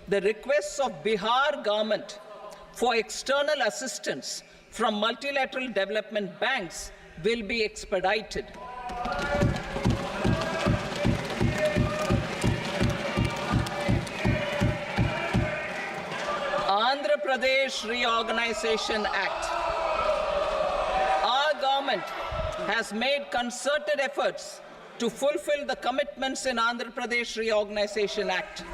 the requests of Bihar government for external assistance from multilateral development banks will be expedited. Andhra Pradesh Reorganization Act. Our government has made concerted efforts to fulfill the commitments in Andhra Pradesh Reorganization Act.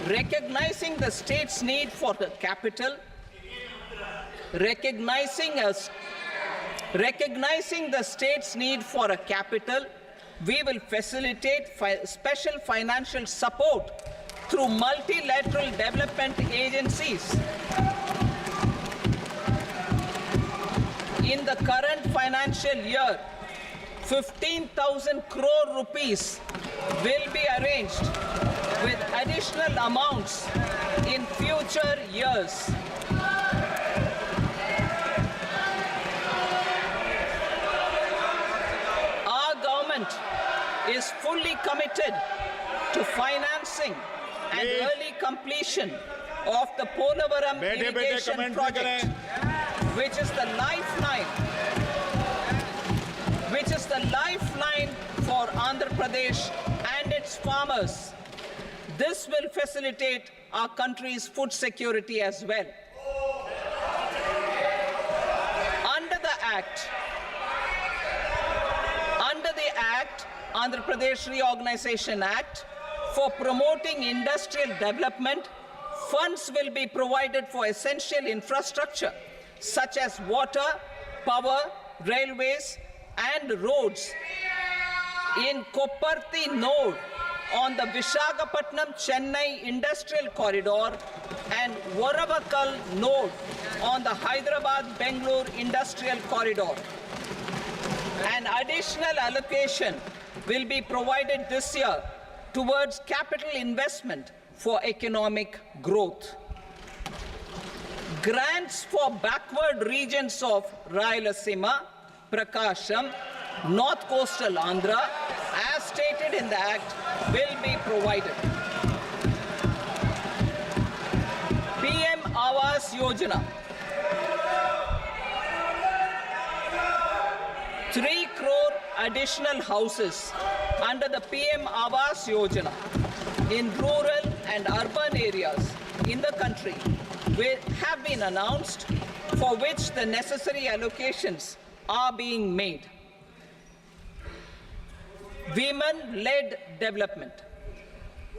Recognizing the state's need for the capital, recognizing the state's need for a capital, we will facilitate special financial support through multilateral development agencies. In the current financial year, 15,000 crore rupees will be arranged with additional amounts in future years. Our government is fully committed to financing and early completion of the Polavaram irrigation project, which is the lifeline for Andhra Pradesh and its farmers. This will facilitate our country's food security as well. Under the Andhra Pradesh Reorganization Act, for promoting industrial development, funds will be provided for essential infrastructure such as water, power, railways, and roads. In Kopparthi node on the Visakhapatnam-Chennai Industrial Corridor and Varavakal node on the Hyderabad-Bengaluru Industrial Corridor. An additional allocation will be provided this year towards capital investment for economic growth. Grants for backward regions of Rayalaseema, Prakasham, North Coastal Andhra, as stated in the Act, will be provided. PM Awas Yojana. 3 crore additional houses under the PM Awas Yojana in rural and urban areas in the country have been announced, for which the necessary allocations are being made. Women-led development.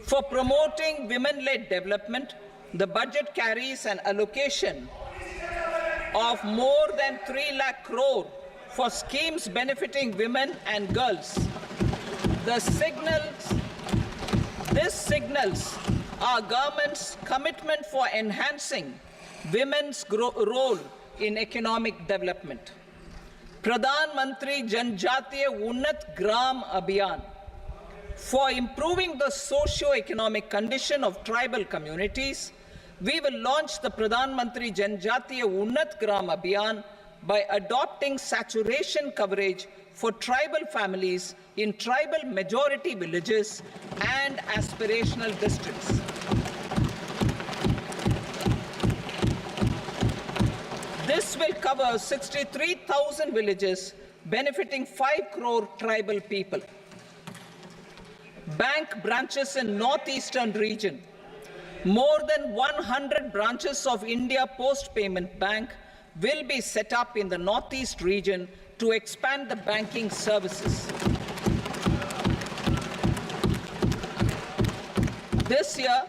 For promoting women-led development, the budget carries an allocation of more than 3 lakh crore for schemes benefiting women and girls. This signals our government's commitment for enhancing women's role in economic development. Pradhan Mantri Janjatiya Unnat Gram Abhiyan. For improving the socio-economic condition of tribal communities, we will launch the Pradhan Mantri Janjatiya Unnat Gram Abhiyan by adopting saturation coverage for tribal families in tribal majority villages and aspirational districts. This will cover 63,000 villages, benefiting 5 crore tribal people. Bank branches in northeastern region. More than 100 branches of India Post Payment Bank will be set up in the northeast region to expand the banking services. This year,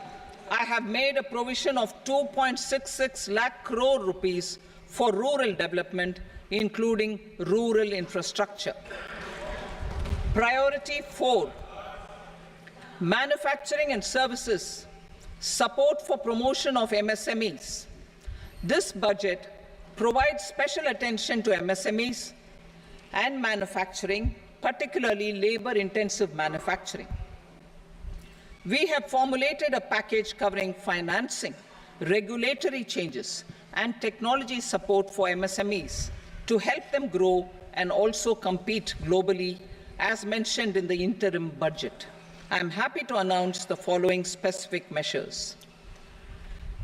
I have made a provision of 2.66 lakh crore rupees for rural development, including rural infrastructure. Priority 4, manufacturing and services, support for promotion of MSMEs. This budget provides special attention to MSMEs and manufacturing, particularly labor-intensive manufacturing. We have formulated a package covering financing, regulatory changes, and technology support for MSMEs to help them grow and also compete globally as mentioned in the interim budget. I am happy to announce the following specific measures.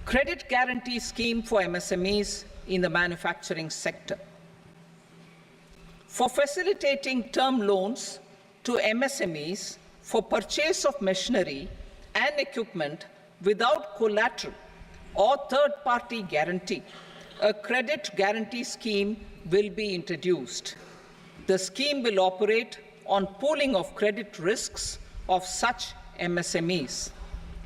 Credit guarantee scheme for MSMEs in the manufacturing sector. For facilitating term loans to MSMEs for purchase of machinery and equipment without collateral or third-party guarantee, a credit guarantee scheme will be introduced. The scheme will operate on pooling of credit risks of such MSMEs.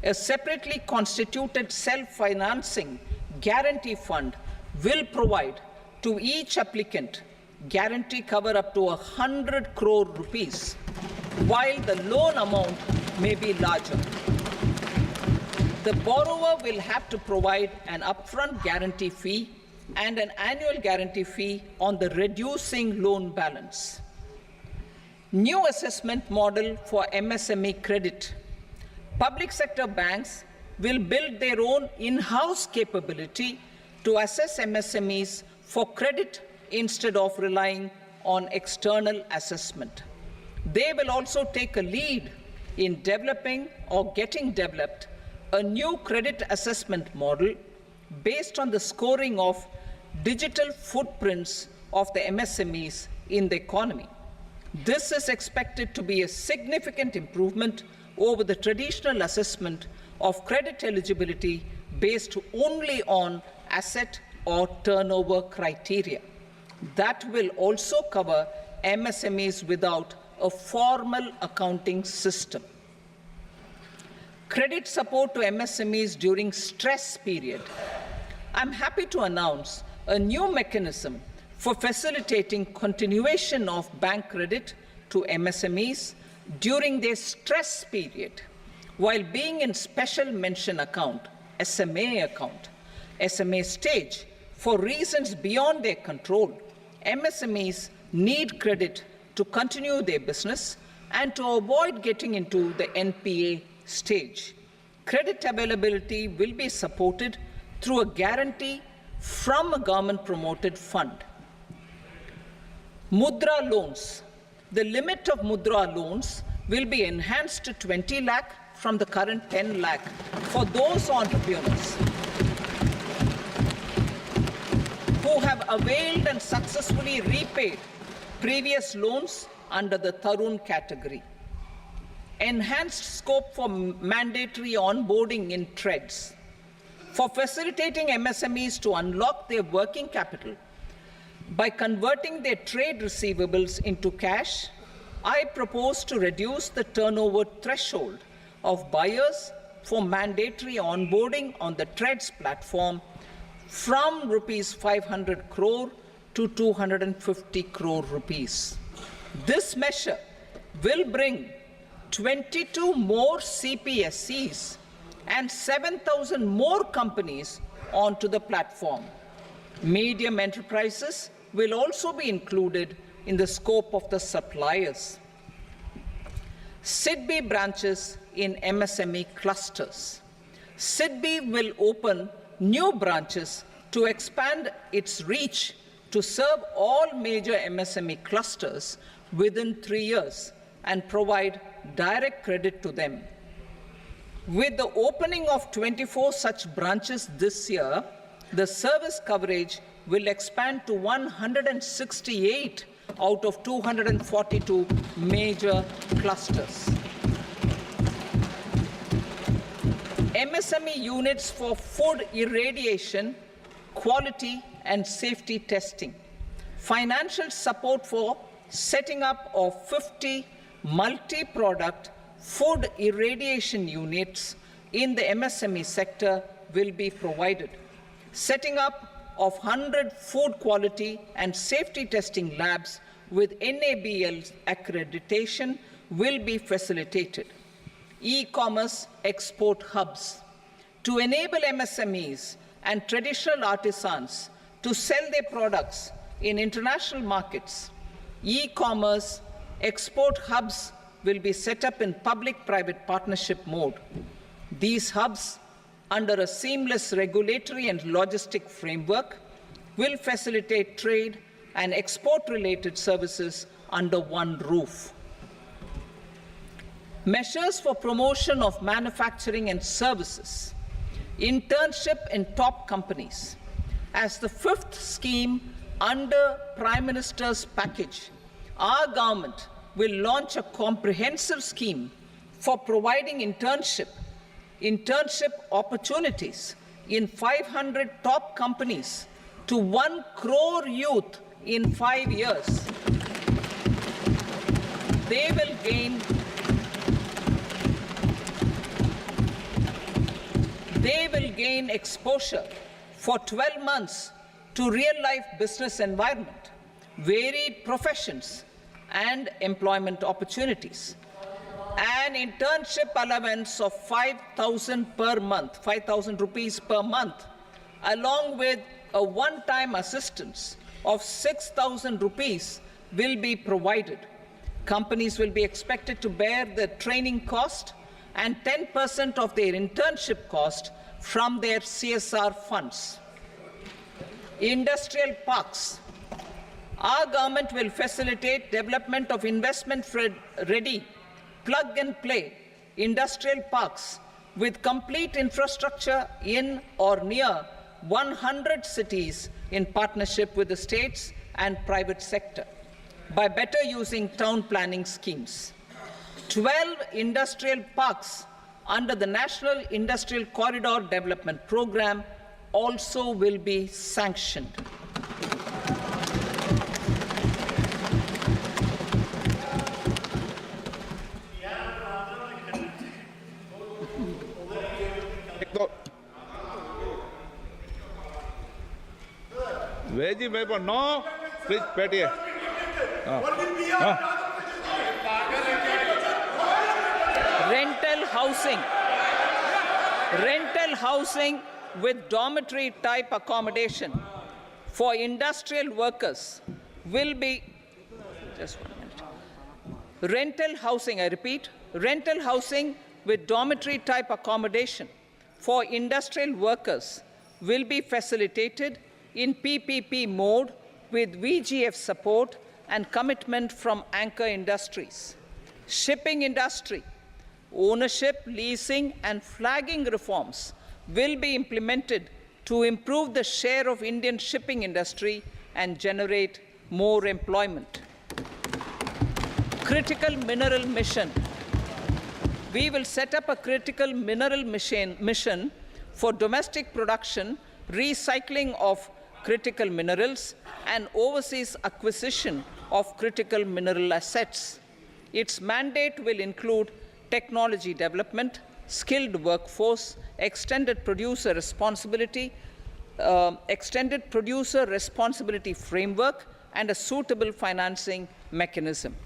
A separately constituted self-financing guarantee fund will provide to each applicant guarantee cover up to 100 crore rupees, while the loan amount may be larger. The borrower will have to provide an upfront guarantee fee and an annual guarantee fee on the reducing loan balance. New assessment model for MSME credit. Public sector banks will build their own in-house capability to assess MSMEs for credit instead of relying on external assessment. They will also take a lead in developing or getting developed a new credit assessment model based on the scoring of digital footprints of the MSMEs in the economy. This is expected to be a significant improvement over the traditional assessment of credit eligibility based only on asset or turnover criteria. That will also cover MSMEs without a formal accounting system. Credit support to MSMEs during stress period. I'm happy to announce a new mechanism for facilitating continuation of bank credit to MSMEs during their stress period while being in special mention account, SMA stage, for reasons beyond their control. MSMEs need credit to continue their business and to avoid getting into the NPA stage. Credit availability will be supported through a guarantee from a government-promoted fund. Mudra loans. The limit of Mudra loans will be enhanced to 20 lakh from the current 10 lakh for those entrepreneurs who have availed and successfully repaid previous loans under the Tarun category. Enhanced scope for mandatory onboarding in trades. For facilitating MSMEs to unlock their working capital by converting their trade receivables into cash, I propose to reduce the turnover threshold of buyers for mandatory onboarding on the trades platform from rupees 500 crore to 250 crore rupees. This measure will bring 22 more CPSCs and 7,000 more companies onto the platform. Medium enterprises will also be included in the scope of the suppliers. SIDBI branches in MSME clusters. SIDBI will open new branches to expand its reach to serve all major MSME clusters within 3 years and provide direct credit to them. With the opening of 24 such branches this year, the service coverage will expand to 168 out of 242 major clusters. MSME units for food irradiation, quality and safety testing. Financial support for setting up of 50 multi-product food irradiation units in the MSME sector will be provided. Setting up of 100 food quality and safety testing labs with NABL accreditation will be facilitated. E-commerce export hubs to enable MSMEs and traditional artisans to sell their products in international markets. E-commerce export hubs will be set up in public-private partnership mode. These hubs, under a seamless regulatory and logistic framework, will facilitate trade and export-related services under one roof. Measures for promotion of manufacturing and services. Internship in top companies. As the fifth scheme under Prime Minister's package, our government will launch a comprehensive scheme for providing internship opportunities in 500 top companies to 1 crore youth in 5 years. They will gain exposure for 12 months to real-life business environment, varied professions, and employment opportunities. An internship allowance of 5,000 per month, 5,000 rupees per month, along with a one-time assistance of 6,000 rupees will be provided. Companies will be expected to bear the training cost and 10% of their internship cost from their CSR funds. Industrial parks. Our government will facilitate development of investment-ready, plug-and-play industrial parks with complete infrastructure in or near 100 cities in partnership with the states and private sector by better using town planning schemes. 12 industrial parks under the National Industrial Corridor Development Program also will be sanctioned. Veji paper, no. Please, Petty. Rental housing with dormitory type accommodation for industrial workers will be, just 1 minute. Rental housing, I repeat, rental housing with dormitory type accommodation for industrial workers will be facilitated in PPP mode with VGF support and commitment from anchor industries. Shipping industry, ownership, leasing, and flagging reforms will be implemented to improve the share of Indian shipping industry and generate more employment. Critical mineral mission. We will set up a critical mineral mission for domestic production, recycling of critical minerals, and overseas acquisition of critical mineral assets. Its mandate will include technology development, skilled workforce, extended producer responsibility framework, and a suitable financing mechanism.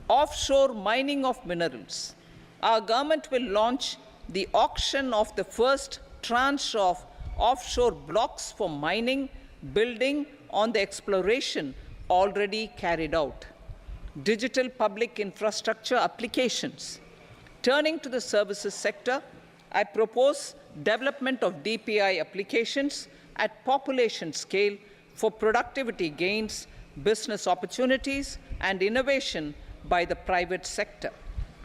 Offshore mining of minerals. Our government will launch the auction of the first tranche of offshore blocks for mining, building on the exploration already carried out. Digital public infrastructure applications. Turning to the services sector, I propose development of DPI applications at population scale for productivity gains, business opportunities, and innovation by the private sector.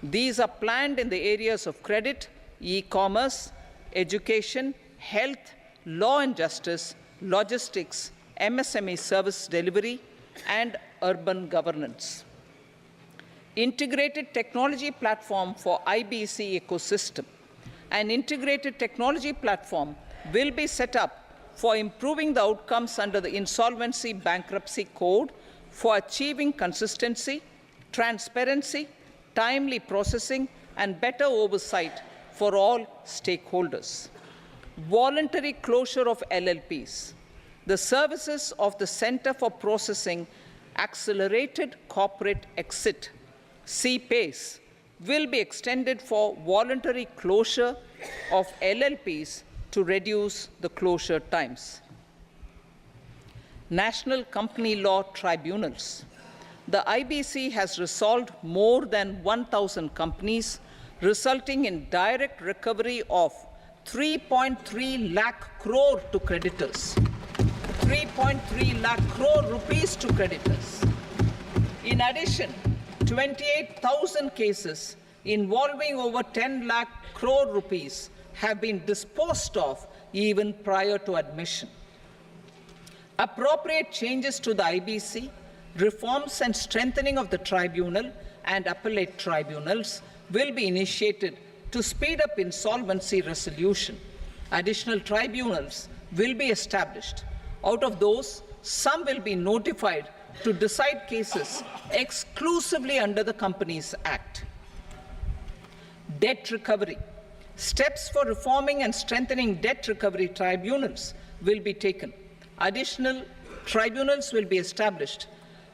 These are planned in the areas of credit, e-commerce, education, health, law and justice, logistics, MSME service delivery, and urban governance. Integrated technology platform for IBC ecosystem. An integrated technology platform will be set up for improving the outcomes under the Insolvency Bankruptcy Code for achieving consistency, transparency, timely processing, and better oversight for all stakeholders. Voluntary closure of LLPs. The services of the Center for Processing Accelerated Corporate Exit, CPACE, will be extended for voluntary closure of LLPs to reduce the closure times. National Company Law Tribunals. The IBC has resolved more than 1,000 companies, resulting in direct recovery of 3.3 lakh crore to creditors. 3.3 lakh crore rupees to creditors. In addition, 28,000 cases involving over 10 lakh crore rupees have been disposed of even prior to admission. Appropriate changes to the IBC, reforms and strengthening of the tribunal and appellate tribunals will be initiated to speed up insolvency resolution. Additional tribunals will be established. Out of those, some will be notified to decide cases exclusively under the Companies Act. Debt recovery. Steps for reforming and strengthening debt recovery tribunals will be taken. Additional tribunals will be established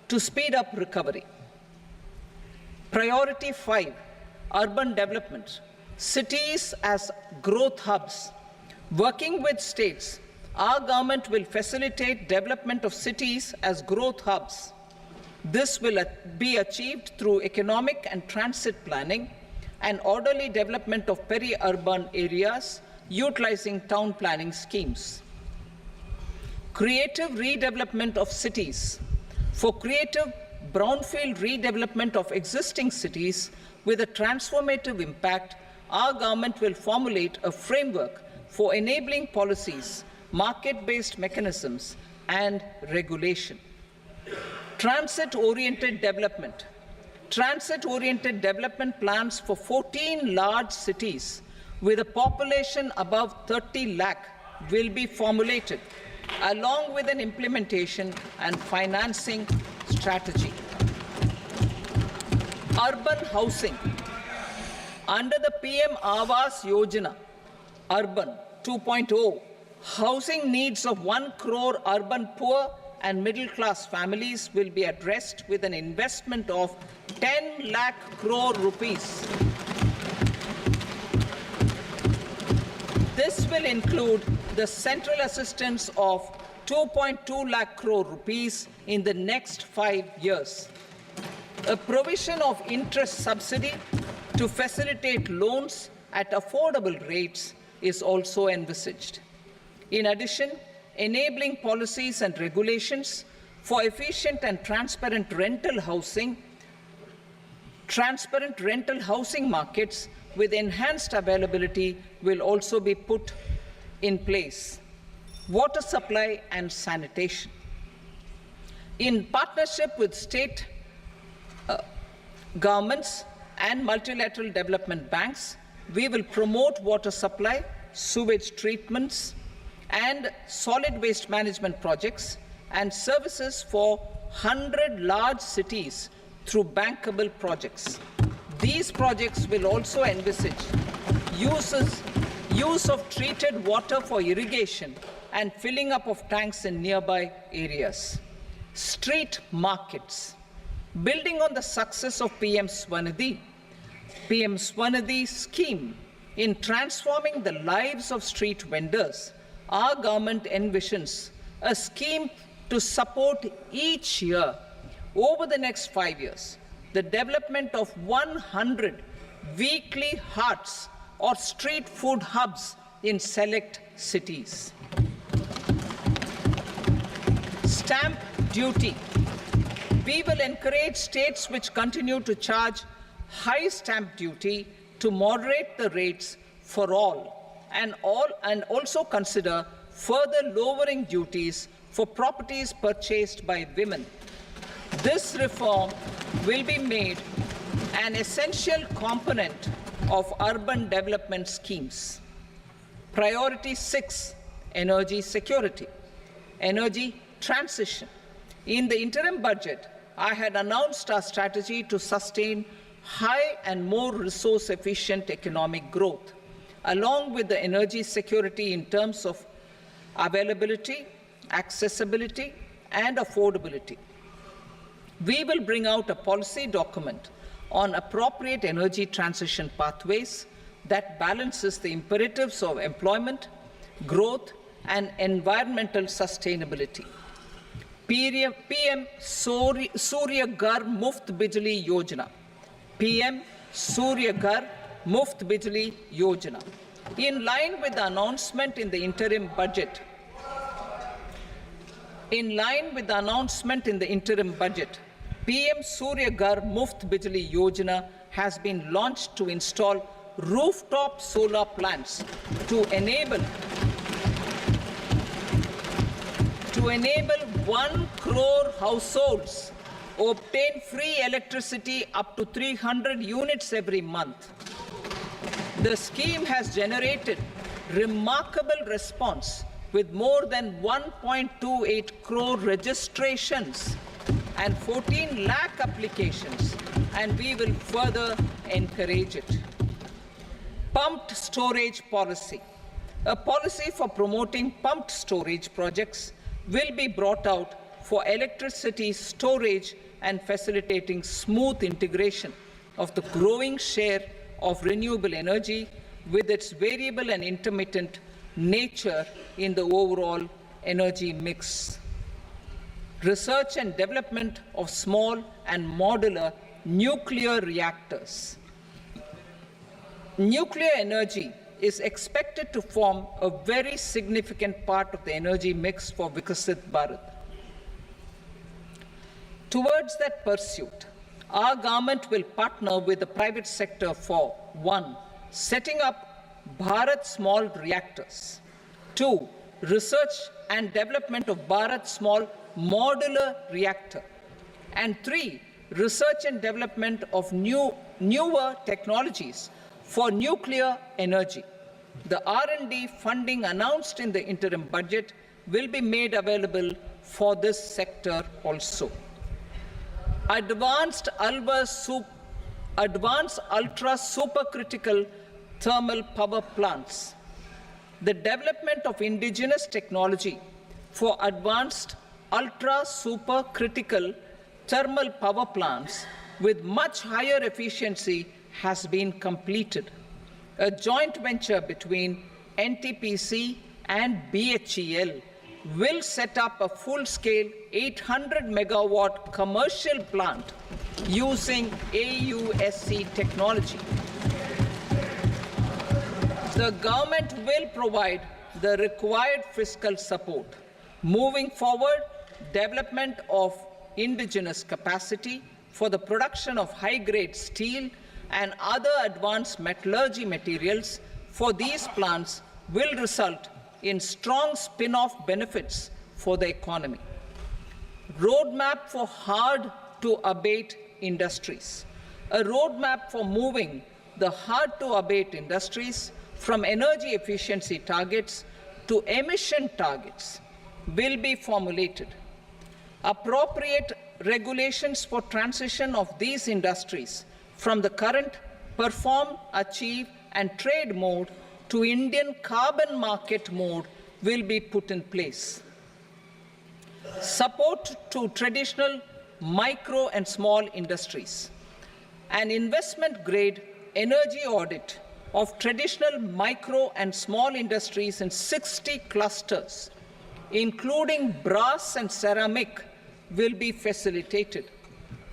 to speed up recovery. Priority 5, urban development. Cities as growth hubs. Working with states, our government will facilitate development of cities as growth hubs. This will be achieved through economic and transit planning and orderly development of peri-urban areas utilizing town planning schemes. Creative redevelopment of cities. For creative brownfield redevelopment of existing cities with a transformative impact, our government will formulate a framework for enabling policies, market-based mechanisms, and regulation. Transit-oriented development. Transit-oriented development plans for 14 large cities with a population above 30 lakh will be formulated, along with an implementation and financing strategy. Urban housing. Under the PM Awas Yojana, Urban 2.0, housing needs of 1 crore urban poor and middle-class families will be addressed with an investment of 10 lakh crore rupees. This will include the central assistance of 2.2 lakh crore rupees in the next 5 years. A provision of interest subsidy to facilitate loans at affordable rates is also envisaged. In addition, enabling policies and regulations for efficient and transparent rental housing markets with enhanced availability will also be put in place. Water supply and sanitation. In partnership with state governments and multilateral development banks, we will promote water supply, sewage treatments, and solid waste management projects and services for 100 large cities through bankable projects. These projects will also envisage use of treated water for irrigation and filling up of tanks in nearby areas. Street markets. Building on the success of PM Swanidhi scheme in transforming the lives of street vendors, our government envisions a scheme to support each year over the next 5 years the development of 100 weekly hearts or street food hubs in select cities. Stamp duty. We will encourage states which continue to charge high stamp duty to moderate the rates for all and also consider further lowering duties for properties purchased by women. This reform will be made an essential component of urban development schemes. Priority 6, energy security, energy transition. In the interim budget, I had announced our strategy to sustain high and more resource-efficient economic growth, along with the energy security in terms of availability, accessibility, and affordability. We will bring out a policy document on appropriate energy transition pathways that balances the imperatives of employment, growth, and environmental sustainability. PM Surya Ghar Muft Bijli Yojana. PM Surya Ghar Muft Bijli Yojana. In line with the announcement in the interim budget, PM Surya Ghar Muft Bijli Yojana has been launched to install rooftop solar plants to enable 1 crore households obtain free electricity up to 300 units every month. The scheme has generated remarkable response with more than 1.28 crore registrations and 14 lakh applications, and we will further encourage it. Pumped storage policy. A policy for promoting pumped storage projects will be brought out for electricity storage and facilitating smooth integration of the growing share of renewable energy with its variable and intermittent nature in the overall energy mix. Research and development of small and modular nuclear reactors. Nuclear energy is expected to form a very significant part of the energy mix for Vikasit Bharat. Towards that pursuit, our government will partner with the private sector for 1. Setting up Bharat Small Reactors, 2. Research and development of Bharat Small Modular Reactor, and 3. Research and development of newer technologies for nuclear energy. The R&D funding announced in the interim budget will be made available for this sector also. Advanced ultra supercritical thermal power plants. The development of indigenous technology for advanced ultra supercritical thermal power plants with much higher efficiency has been completed. A joint venture between NTPC and BHEL will set up a full-scale 800 megawatt commercial plant using AUSC technology. The government will provide the required fiscal support. Moving forward, development of indigenous capacity for the production of high-grade steel and other advanced metallurgy materials for these plants will result in strong spin-off benefits for the economy. Roadmap for hard-to-abate industries. A roadmap for moving the hard-to-abate industries from energy efficiency targets to emission targets will be formulated. Appropriate regulations for transition of these industries from the current perform, achieve, and trade mode to Indian carbon market mode will be put in place. Support to traditional micro and small industries. An investment-grade energy audit of traditional micro and small industries in 60 clusters, including brass and ceramic, will be facilitated.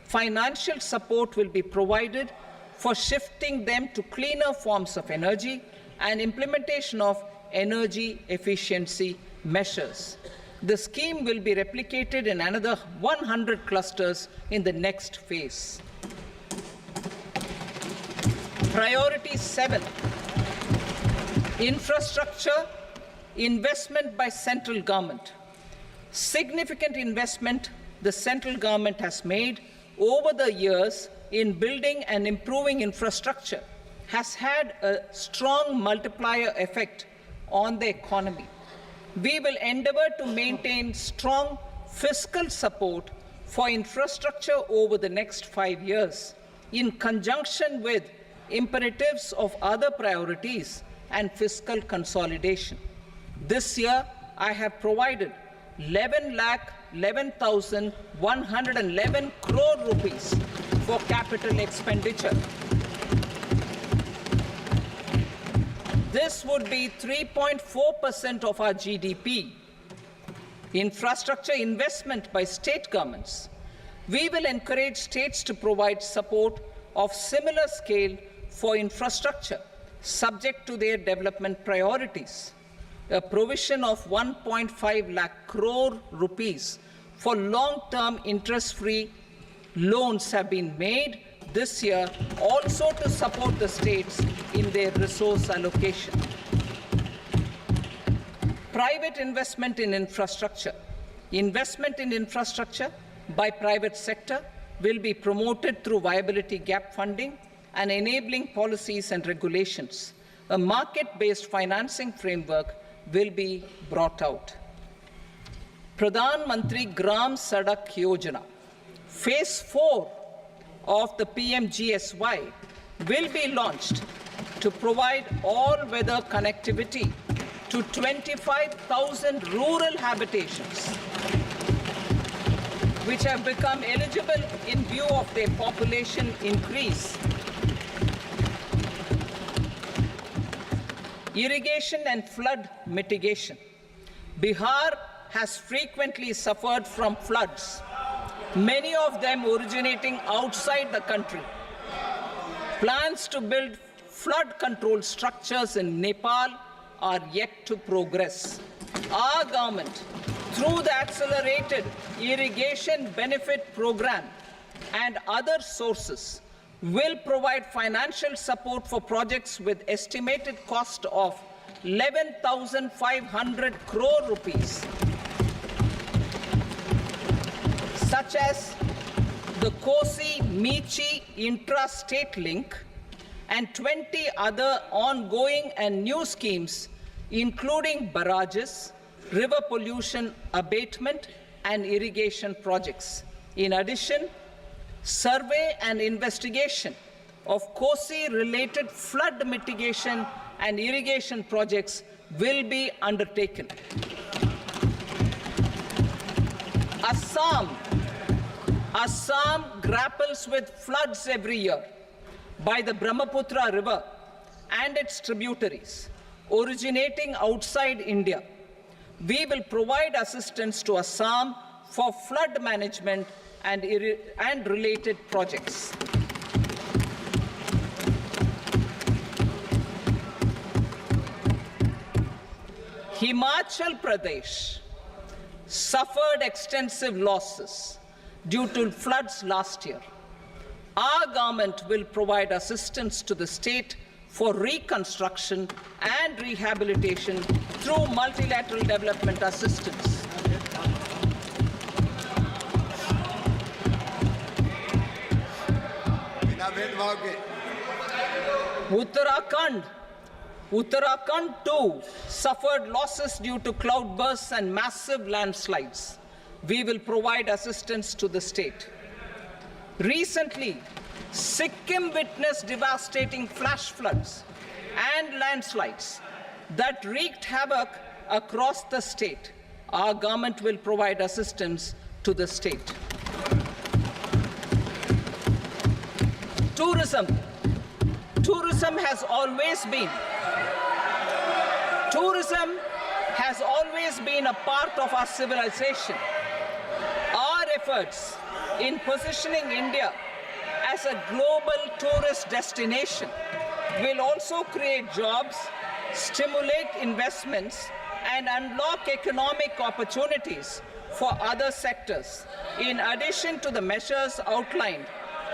Financial support will be provided for shifting them to cleaner forms of energy and implementation of energy efficiency measures. The scheme will be replicated in another 100 clusters in the next phase. Priority 7, infrastructure investment by central government. Significant investment the central government has made over the years in building and improving infrastructure has had a strong multiplier effect on the economy. We will endeavor to maintain strong fiscal support for infrastructure over the next 5 years in conjunction with imperatives of other priorities and fiscal consolidation. This year, I have provided 11,11,111 crore rupees for capital expenditure. This would be 3.4% of our GDP. Infrastructure investment by state governments. We will encourage states to provide support of similar scale for infrastructure, subject to their development priorities. A provision of 1.5 lakh crore rupees for long-term interest-free loans have been made this year also to support the states in their resource allocation. Private investment in infrastructure. Investment in infrastructure by private sector will be promoted through viability gap funding and enabling policies and regulations. A market-based financing framework will be brought out. Pradhan Mantri Gram Sadak Yojana, Phase 4 of the PMGSY will be launched to provide all-weather connectivity to 25,000 rural habitations, which have become eligible in view of their population increase. Irrigation and flood mitigation. Bihar has frequently suffered from floods, many of them originating outside the country. Plans to build flood control structures in Nepal are yet to progress. Our government, through the Accelerated Irrigation Benefit Program and other sources, will provide financial support for projects with estimated cost of 11,500 crore rupees, such as the Kosi-Michi intra-state link and 20 other ongoing and new schemes, including barrages, river pollution abatement, and irrigation projects. In addition, survey and investigation of Kosi-related flood mitigation and irrigation projects will be undertaken. Assam grapples with floods every year by the Brahmaputra River and its tributaries originating outside India. We will provide assistance to Assam for flood management and related projects. Himachal Pradesh suffered extensive losses due to floods last year. Our government will provide assistance to the state for reconstruction and rehabilitation through multilateral development assistance. Uttarakhand too suffered losses due to cloudbursts and massive landslides. We will provide assistance to the state. Recently, Sikkim witnessed devastating flash floods and landslides that wreaked havoc across the state. Our government will provide assistance to the state. Tourism. Tourism has always been a part of our civilization. Our efforts in positioning India as a global tourist destination will also create jobs, stimulate investments, and unlock economic opportunities for other sectors. In addition to the measures outlined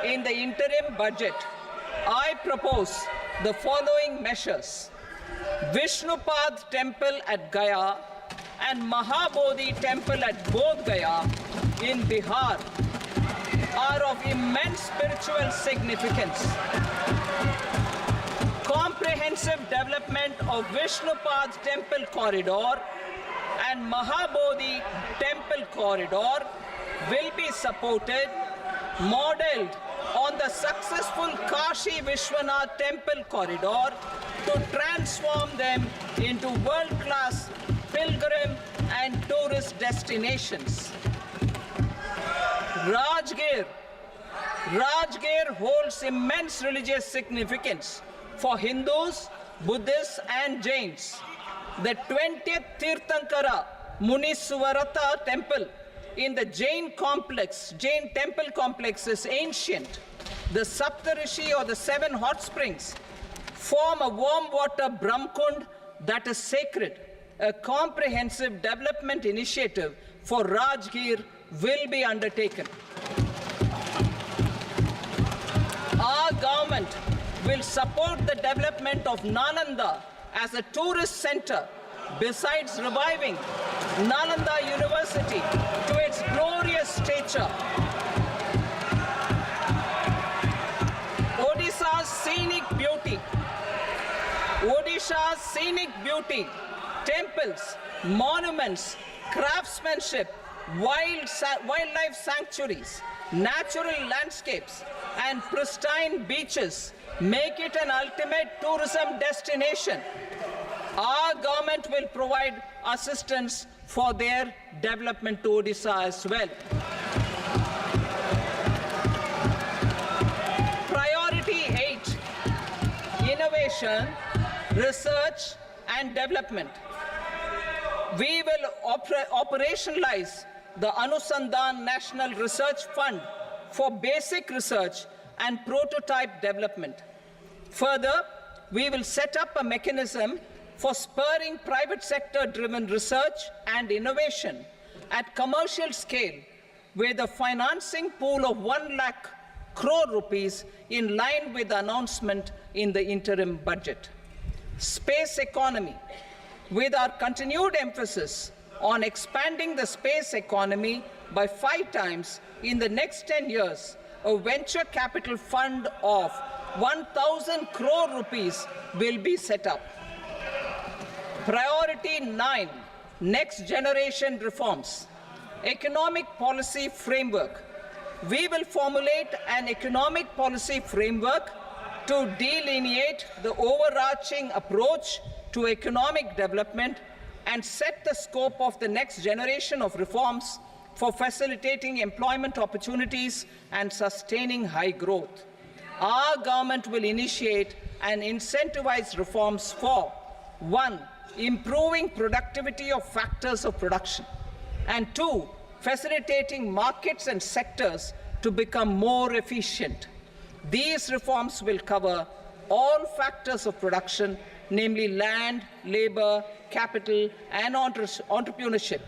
in the interim budget, I propose the following measures. Vishnupad Temple at Gaya and Mahabodhi Temple at Bodh Gaya in Bihar are of immense spiritual significance. Comprehensive development of Vishnupad Temple Corridor and Mahabodhi Temple Corridor will be supported, modeled on the successful Kashi Vishwanath Temple Corridor to transform them into world-class pilgrim and tourist destinations. Rajgir holds immense religious significance for Hindus, Buddhists, and Jains. The 20th Tirthankara Muniswarata Temple in the Jain temple complex is ancient. The Saptarishi, or the 7 hot springs, form a warm water Brahmkund that is sacred. A comprehensive development initiative for Rajgir will be undertaken. government will support the development of Nalanda as a tourist center, besides reviving Nalanda University to its glorious stature. Odisha's scenic beauty, temples, monuments, craftsmanship, wildlife sanctuaries, natural landscapes, and pristine beaches make it an ultimate tourism destination. Our government will provide assistance for their development to Odisha as well. Priority 8, innovation, research and development. We will operationalize the Anusandhan National Research Fund for basic research and prototype development. Further, we will set up a mechanism for spurring private sector-driven research and innovation at commercial scale, with a financing pool of 1 lakh crore rupees in line with the announcement in the interim budget. Space economy. With our continued emphasis on expanding the space economy by 5 times in the next 10 years, a venture capital fund of 1,000 crore rupees will be set up. Priority 9, next generation reforms. Economic policy framework. We will formulate an economic policy framework to delineate the overarching approach to economic development and set the scope of the next generation of reforms for facilitating employment opportunities and sustaining high growth. Our government will initiate and incentivize reforms for 1. Improving productivity of factors of production, and 2. Facilitating markets and sectors to become more efficient. These reforms will cover all factors of production, namely land, labor, capital, and entrepreneurship,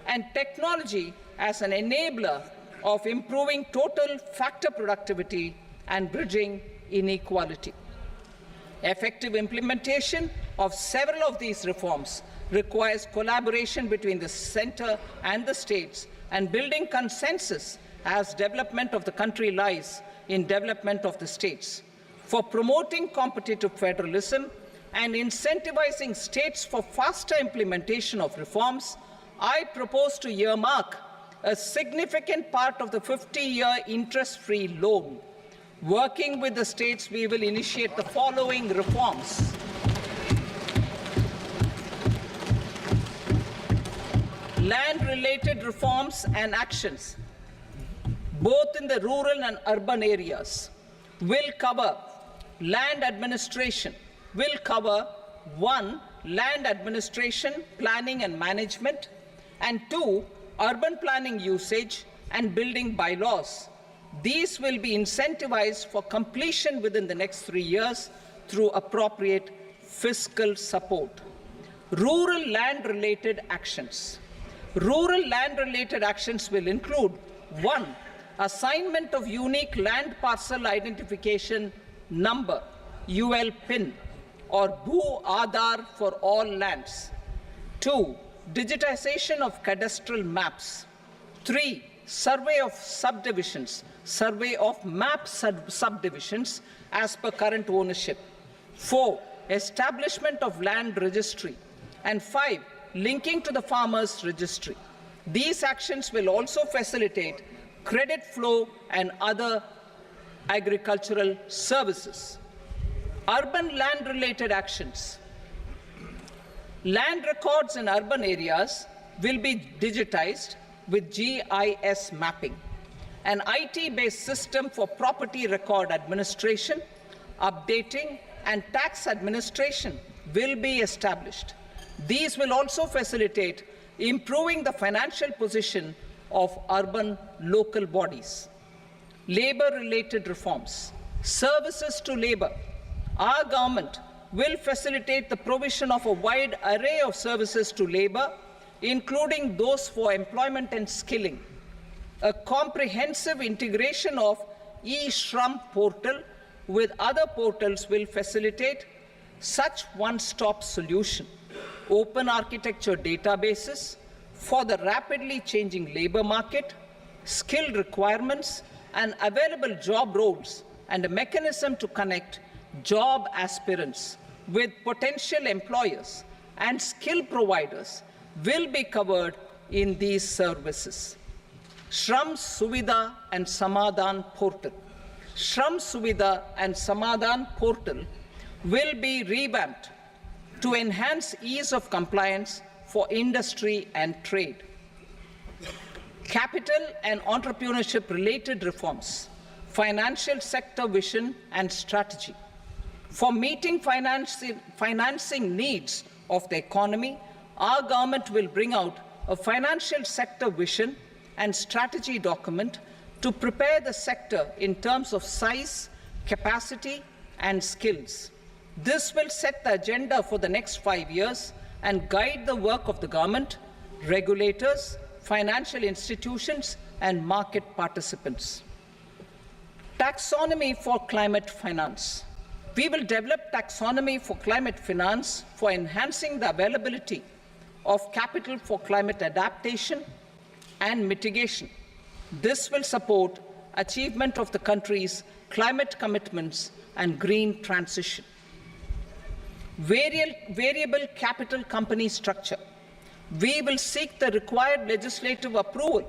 and technology as an enabler of improving total factor productivity and bridging inequality. Effective implementation of several of these reforms requires collaboration between the center and the states, and building consensus as development of the country lies in development of the states. For promoting competitive federalism and incentivizing states for faster implementation of reforms, I propose to earmark a significant part of the 50-year interest-free loan. Working with the states, we will initiate the following reforms. Land-related reforms and actions, both in the rural and urban areas, will cover land administration, will cover 1. Land administration, planning and management, and 2. Urban planning usage and building bylaws. These will be incentivized for completion within the next 3 years through appropriate fiscal support. Rural land-related actions. Rural land-related actions will include 1. Assignment of unique land parcel identification number, UL PIN, or Bhu Aadhaar for all lands. 2. Digitization of cadastral maps. 3. Survey of subdivisions, survey of map subdivisions as per current ownership. 4. Establishment of land registry. And 5. Linking to the farmers registry. These actions will also facilitate credit flow and other agricultural services. Urban land-related actions. Land records in urban areas will be digitized with GIS mapping. An IT-based system for property record administration, updating, and tax administration will be established. These will also facilitate improving the financial position of urban local bodies. Labor-related reforms. Services to labor. Our government will facilitate the provision of a wide array of services to labor, including those for employment and skilling. A comprehensive integration of e-Shram portal with other portals will facilitate such one-stop solution, open architecture databases for the rapidly changing labor market, skill requirements, and available job roles, and a mechanism to connect job aspirants with potential employers and skill providers will be covered in these services. Shram Suvidha and Samadhan portal. Shram Suvidha and Samadhan portal will be revamped to enhance ease of compliance for industry and trade. Capital and entrepreneurship related reforms, financial sector vision and strategy. For meeting financing needs of the economy, our government will bring out a financial sector vision and strategy document to prepare the sector in terms of size, capacity, and skills. This will set the agenda for the next 5 years and guide the work of the government, regulators, financial institutions, and market participants. Taxonomy for climate finance. We will develop taxonomy for climate finance for enhancing the availability of capital for climate adaptation and mitigation. This will support achievement of the country's climate commitments and green transition. Variable capital company structure. We will seek the required legislative approval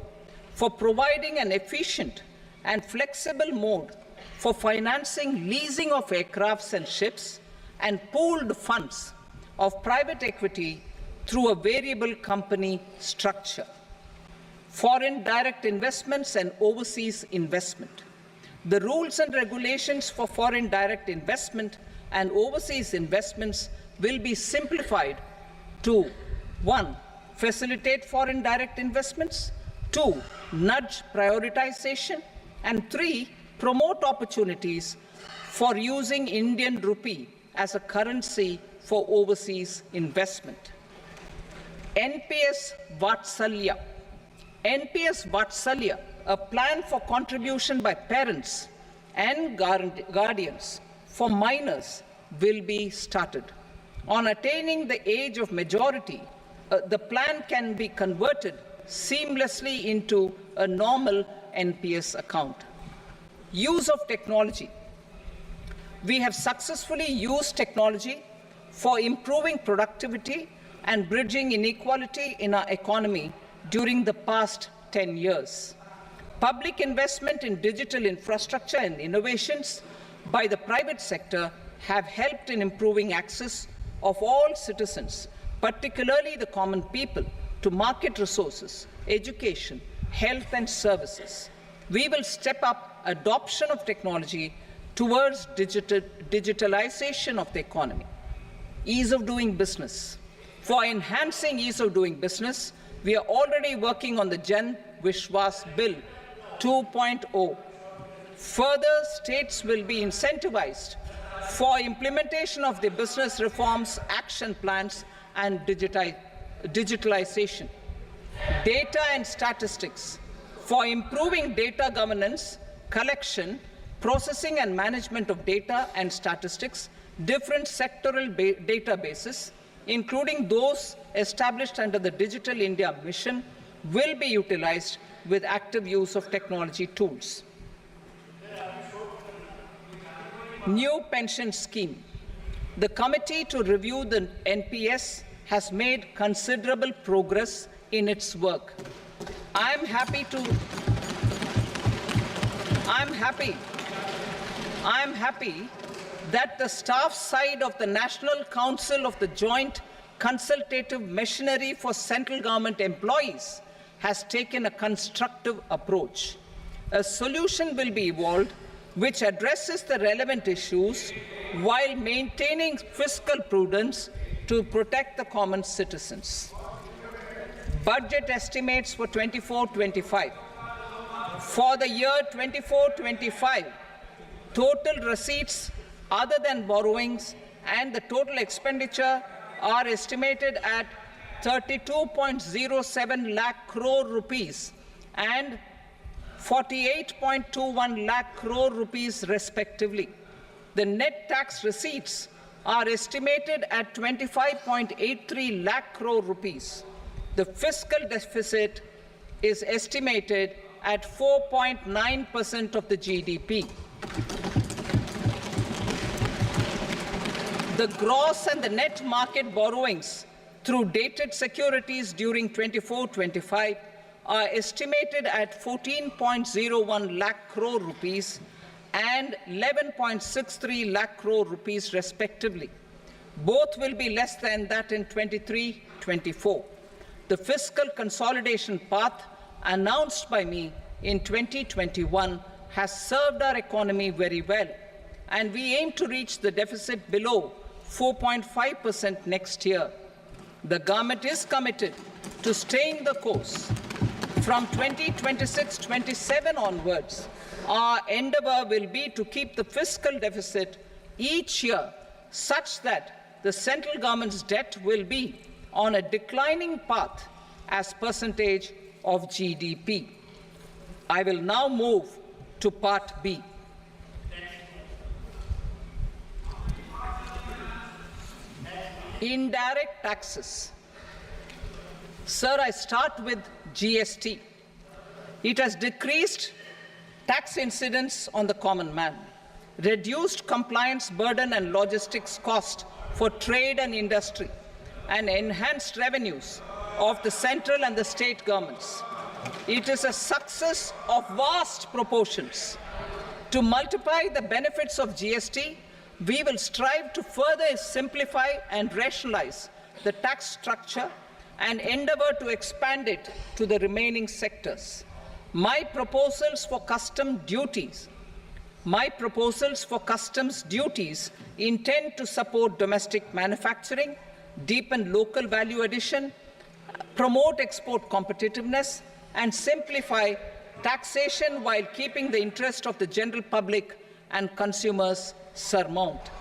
for providing an efficient and flexible mode for financing leasing of aircrafts and ships and pooled funds of private equity through a variable company structure. Foreign direct investments and overseas investment. The rules and regulations for foreign direct investment and overseas investments will be simplified to 1. Facilitate foreign direct investments, 2. Nudge prioritization, and 3. Promote opportunities for using Indian rupee as a currency for overseas investment. NPS Vatsalya. NPS Vatsalya, a plan for contribution by parents and guardians for minors, will be started. On attaining the age of majority, the plan can be converted seamlessly into a normal NPS account. Use of technology. We have successfully used technology for improving productivity and bridging inequality in our economy during the past 10 years. Public investment in digital infrastructure and innovations by the private sector have helped in improving access of all citizens, particularly the common people, to market resources, education, health and services. We will step up adoption of technology towards digitalization of the economy. Ease of doing business. For enhancing ease of doing business, we are already working on the Jan Vishwas Bill 2.0. Further, states will be incentivized for implementation of the business reforms, action plans, and digitalization. Data and statistics. For improving data governance, collection, processing and management of data and statistics, different sectoral databases, including those established under the Digital India Mission, will be utilized with active use of technology tools. New pension scheme. The committee to review the NPS has made considerable progress in its work. I'm happy that the staff side of the National Council of the Joint Consultative Machinery for Central Government Employees has taken a constructive approach. A solution will be evolved which addresses the relevant issues while maintaining fiscal prudence to protect the common citizens. Budget estimates for 24-25. For the year 24-25, total receipts other than borrowings and the total expenditure are estimated at 32.07 lakh crore rupees and 48.21 lakh crore rupees respectively. The net tax receipts are estimated at 25.83 lakh crore rupees. The fiscal deficit is estimated at 4.9% of the GDP. The gross and the net market borrowings through dated securities during 24-25 are estimated at 14.01 lakh crore rupees and 11.63 lakh crore rupees respectively. Both will be less than that in 23-24. The fiscal consolidation path announced by me in 2021 has served our economy very well, and we aim to reach the deficit below 4.5% next year. The government is committed to staying the course. From 2026-27 onwards, our endeavour will be to keep the fiscal deficit each year such that the central government's debt will be on a declining path as percentage of GDP. I will now move to Part B. Indirect taxes. Sir, I start with GST. It has decreased tax incidence on the common man, reduced compliance burden and logistics cost for trade and industry, and enhanced revenues of the central and the state governments. It is a success of vast proportions. To multiply the benefits of GST, we will strive to further simplify and rationalize the tax structure and endeavour to expand it to the remaining sectors. My proposals for customs duties intend to support domestic manufacturing, deepen local value addition, promote export competitiveness, and simplify taxation while keeping the interest of the general public and consumers surmount.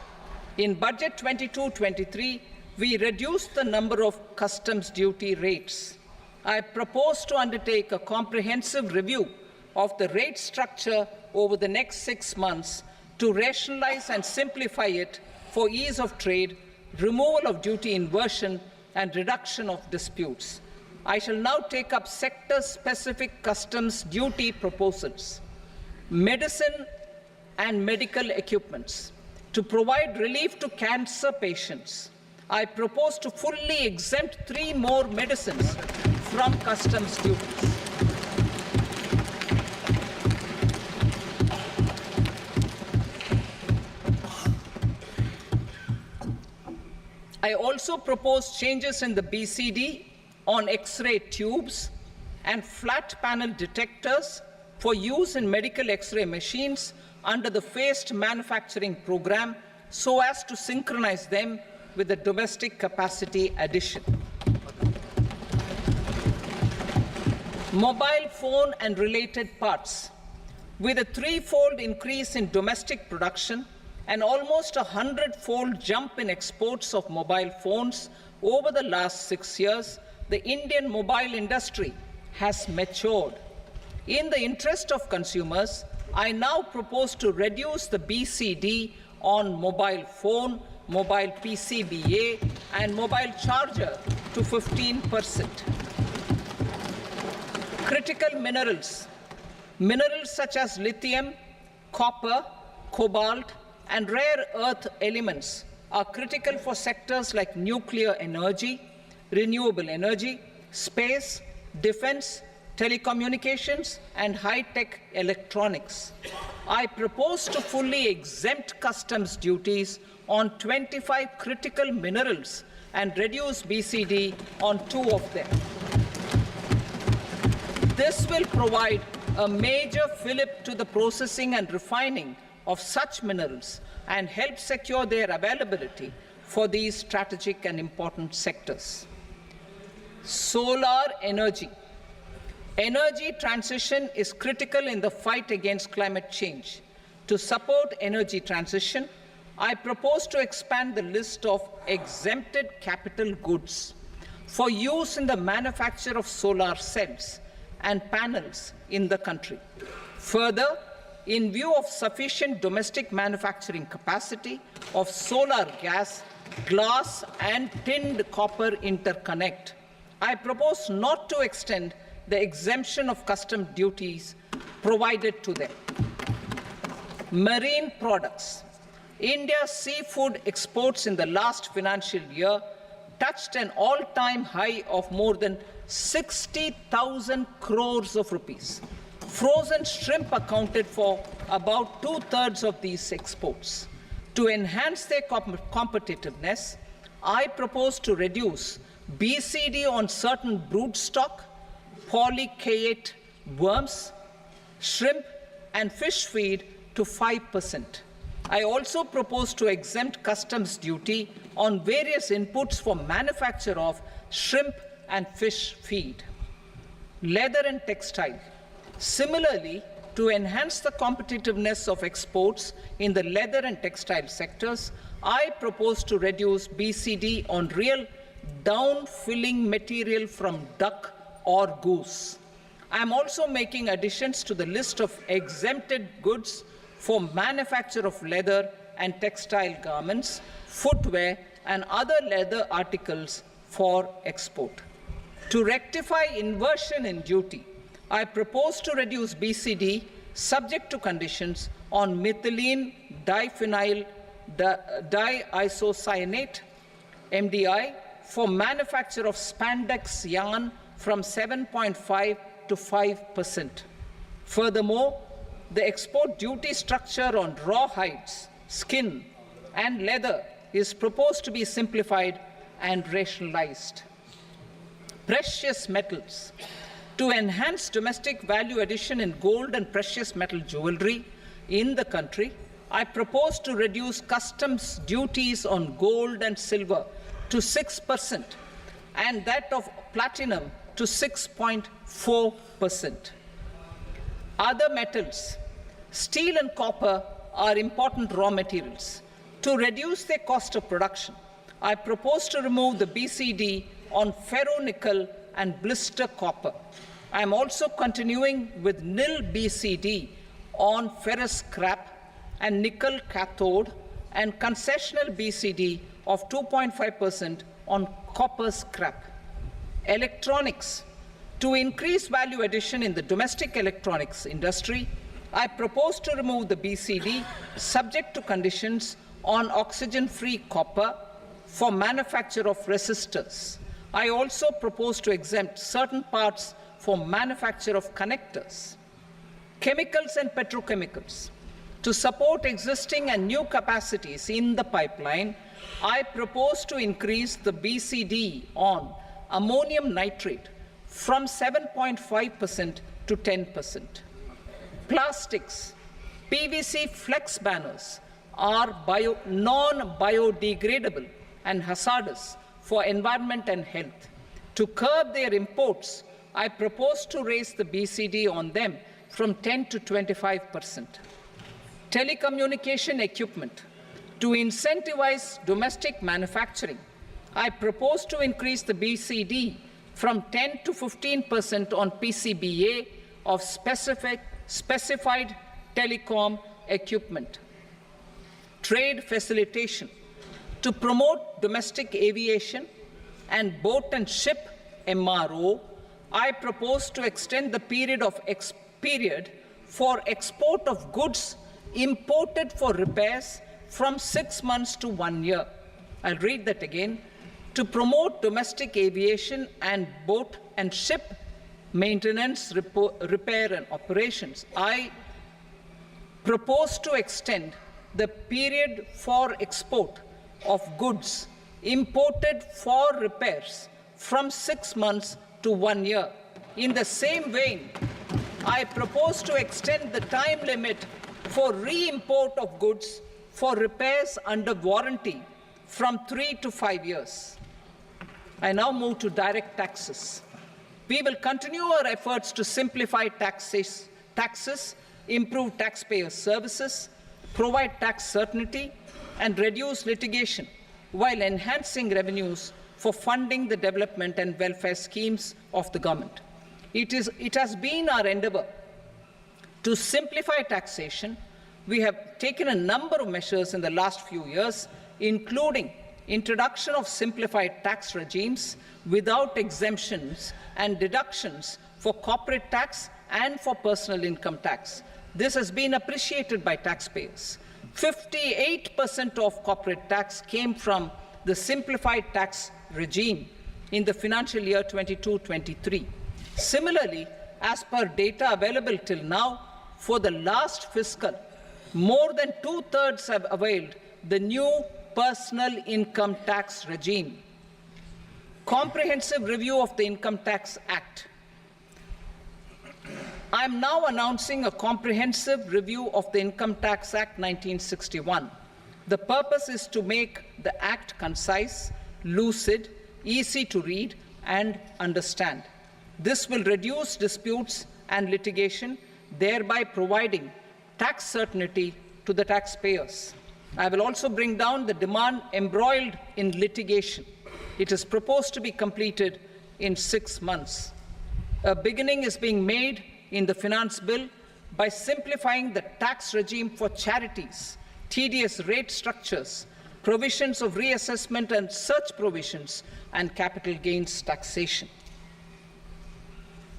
In Budget 22-23, we reduced the number of customs duty rates. I propose to undertake a comprehensive review of the rate structure over the next 6 months to rationalize and simplify it for ease of trade, removal of duty inversion, and reduction of disputes. I shall now take up sector-specific customs duty proposals. Medicine and medical equipments. To provide relief to cancer patients, I propose to fully exempt 3 more medicines from customs duties. I also propose changes in the BCD on X-ray tubes and flat panel detectors for use in medical X-ray machines under the phased manufacturing program so as to synchronize them with the domestic capacity addition. Mobile phone and related parts. With a 3-fold increase in domestic production and almost a 100-fold jump in exports of mobile phones over the last 6 years, the Indian mobile industry has matured. In the interest of consumers, I now propose to reduce the BCD on mobile phone, mobile PCBA, and mobile charger to 15%. Critical minerals. Minerals such as lithium, copper, cobalt, and rare earth elements are critical for sectors like nuclear energy, renewable energy, space, defense, telecommunications, and high-tech electronics. I propose to fully exempt customs duties on 25 critical minerals and reduce BCD on 2 of them. This will provide a major fillip to the processing and refining of such minerals and help secure their availability for these strategic and important sectors. Solar energy. Energy transition is critical in the fight against climate change. To support energy transition, I propose to expand the list of exempted capital goods for use in the manufacture of solar cells and panels in the country. Further, in view of sufficient domestic manufacturing capacity of solar gas, glass and tinned copper interconnect, I propose not to extend the exemption of custom duties provided to them. Marine products. India's seafood exports in the last financial year touched an all-time high of more than 60,000 crores of rupees. Frozen shrimp accounted for about 2/3 of these exports. To enhance their competitiveness, I propose to reduce BCD on certain broodstock, polychaete worms, shrimp and fish feed to 5%. I also propose to exempt customs duty on various inputs for manufacture of shrimp and fish feed. Leather and textile. Similarly, to enhance the competitiveness of exports in the leather and textile sectors, I propose to reduce BCD on real down-filling material from duck or goose. I am also making additions to the list of exempted goods for manufacture of leather and textile garments, footwear, and other leather articles for export. To rectify inversion in duty, I propose to reduce BCD subject to conditions on methylene diphenyl diisocyanate (MDI) for manufacture of spandex yarn from 7.5 to 5%. Furthermore, the export duty structure on raw hides, skin, and leather is proposed to be simplified and rationalized. Precious metals. To enhance domestic value addition in gold and precious metal jewelry in the country, I propose to reduce customs duties on gold and silver to 6% and that of platinum to 6.4%. Other metals. Steel and copper are important raw materials. To reduce their cost of production, I propose to remove the BCD on ferronickel and blister copper. I am also continuing with nil BCD on ferrous scrap and nickel cathode and concessional BCD of 2.5% on copper scrap. Electronics. To increase value addition in the domestic electronics industry, I propose to remove the BCD subject to conditions on oxygen-free copper for manufacture of resistors. I also propose to exempt certain parts for manufacture of connectors. Chemicals and petrochemicals. To support existing and new capacities in the pipeline, I propose to increase the BCD on ammonium nitrate from 7.5% to 10%. Plastics. PVC flex banners are non-biodegradable and hazardous for environment and health. To curb their imports, I propose to raise the BCD on them from 10 to 25%. Telecommunication equipment. To incentivize domestic manufacturing, I propose to increase the BCD from 10 to 15% on PCBA of specified telecom equipment. Trade facilitation. To promote domestic aviation and boat and ship MRO, I propose to extend the period for export of goods imported for repairs from 6 months to 1 year. I'll read that again. To promote domestic aviation and boat and ship maintenance, repair and operations, I propose to extend the period for export of goods imported for repairs from 6 months to 1 year. In the same vein, I propose to extend the time limit for re-import of goods for repairs under warranty from 3 to 5 years. I now move to direct taxes. We will continue our efforts to simplify taxes, improve taxpayer services, provide tax certainty, and reduce litigation while enhancing revenues for funding the development and welfare schemes of the government. It has been our endeavor To simplify taxation, we have taken a number of measures in the last few years, including introduction of simplified tax regimes without exemptions and deductions for corporate tax and for personal income tax. This has been appreciated by taxpayers. 58% of corporate tax came from the simplified tax regime in the financial year 22-23. Similarly, as per data available till now, for the last fiscal, more than 2/3 have availed the new personal income tax regime. Comprehensive review of the Income Tax Act. I am now announcing a comprehensive review of the Income Tax Act 1961. The purpose is to make the Act concise, lucid, easy to read and understand. This will reduce disputes and litigation, thereby providing tax certainty to the taxpayers. I will also bring down the demand embroiled in litigation. It is proposed to be completed in 6 months. A beginning is being made in the Finance Bill by simplifying the tax regime for charities, tedious rate structures, provisions of reassessment and such provisions, and capital gains taxation.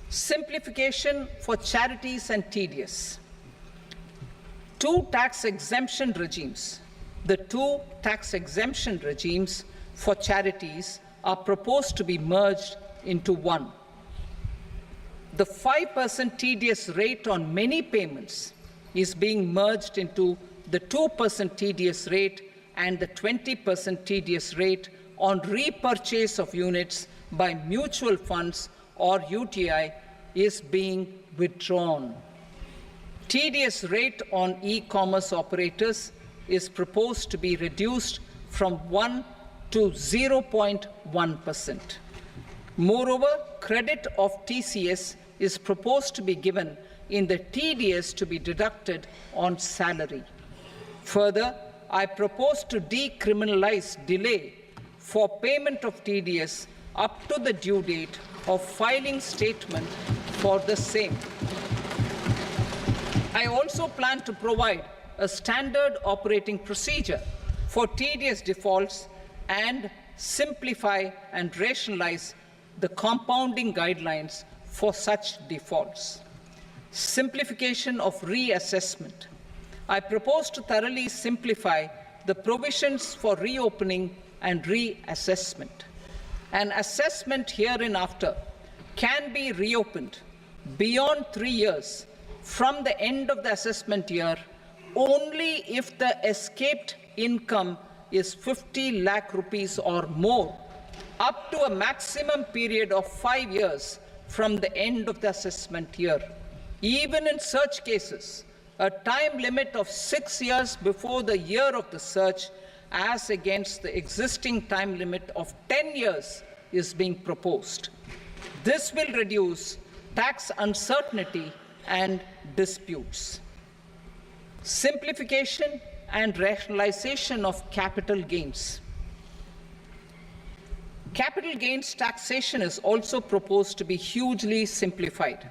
Simplification for charities and tedious. Two tax exemption regimes. The two tax exemption regimes for charities are proposed to be merged into one. The 5% tedious rate on many payments is being merged into the 2% tedious rate, and the 20% tedious rate on repurchase of units by mutual funds or UTI is being withdrawn. Tedious rate on e-commerce operators is proposed to be reduced from 1 to 0.1%. Moreover, credit of TCS is proposed to be given in the TDS to be deducted on salary. Further, I propose to decriminalize delay for payment of TDS up to the due date of filing statement for the same. I also plan to provide a standard operating procedure for TDS defaults and simplify and rationalize the compounding guidelines for such defaults. Simplification of reassessment. I propose to thoroughly simplify the provisions for reopening and reassessment. An assessment hereinafter can be reopened beyond 3 years from the end of the assessment year only if the escaped income is 50 lakh rupees or more, up to a maximum period of 5 years from the end of the assessment year. Even in such cases, a time limit of 6 years before the year of the search, as against the existing time limit of 10 years, is being proposed. This will reduce tax uncertainty and disputes. Simplification and rationalization of capital gains. Capital gains taxation is also proposed to be hugely simplified.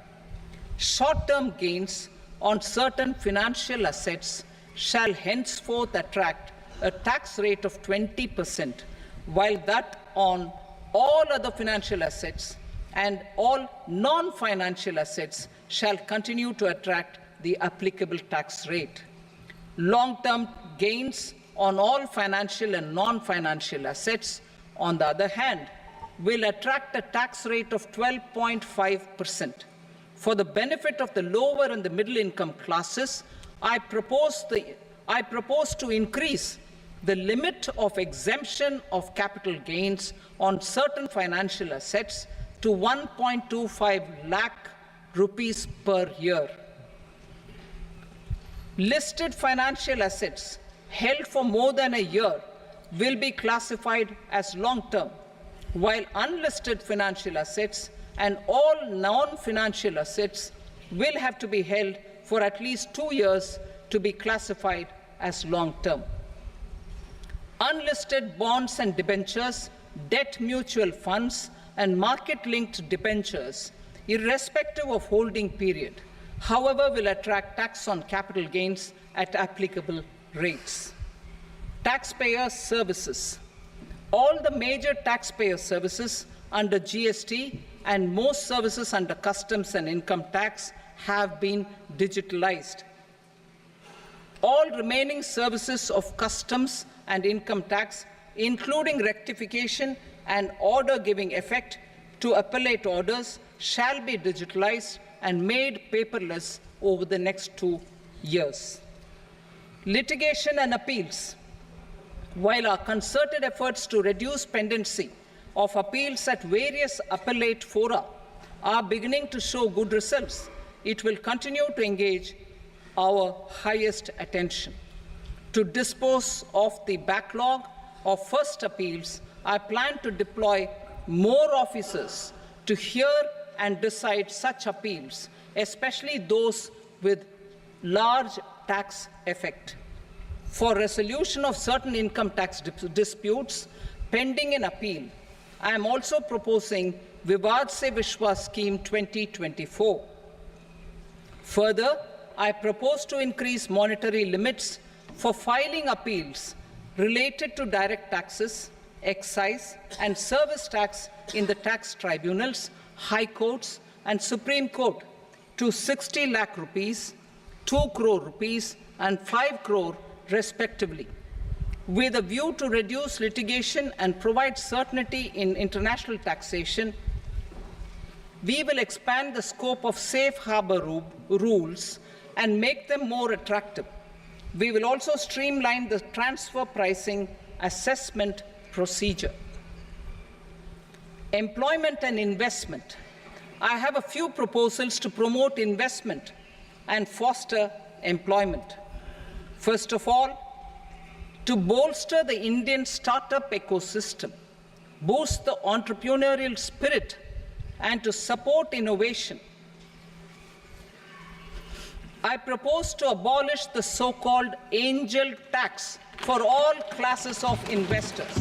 Short-term gains on certain financial assets shall henceforth attract a tax rate of 20%, while that on all other financial assets and all non-financial assets shall continue to attract the applicable tax rate. Long-term gains on all financial and non-financial assets, on the other hand, will attract a tax rate of 12.5%. For the benefit of the lower and the middle income classes, I propose to increase the limit of exemption of capital gains on certain financial assets to 1.25 lakh rupees per year. Listed financial assets held for more than a year will be classified as long-term, while unlisted financial assets and all non-financial assets will have to be held for at least 2 years to be classified as long-term. Unlisted bonds and debentures, debt mutual funds, and market-linked debentures, irrespective of holding period, however, will attract tax on capital gains at applicable rates. Taxpayer services. All the major taxpayer services under GST and most services under customs and income tax have been digitalized. All remaining services of customs and income tax, including rectification and order giving effect to appellate orders, shall be digitalized and made paperless over the next 2 years. Litigation and appeals. While our concerted efforts to reduce pendency of appeals at various appellate fora are beginning to show good results, it will continue to engage our highest attention. To dispose of the backlog of first appeals, I plan to deploy more officers to hear and decide such appeals, especially those with large tax effect. For resolution of certain income tax disputes pending in appeal, I am also proposing Vivad Se Vishwas Scheme 2024. Further, I propose to increase monetary limits for filing appeals related to direct taxes, excise and service tax in the tax tribunals, high courts and Supreme Court to 60 lakh rupees, 2 crore rupees and 5 crore respectively, with a view to reduce litigation and provide certainty in international taxation. We will expand the scope of safe harbor rules and make them more attractive. We will also streamline the transfer pricing assessment procedure. Employment and investment. I have a few proposals to promote investment and foster employment. First of all, to bolster the Indian startup ecosystem, boost the entrepreneurial spirit, and to support innovation, I propose to abolish the so-called angel tax for all classes of investors.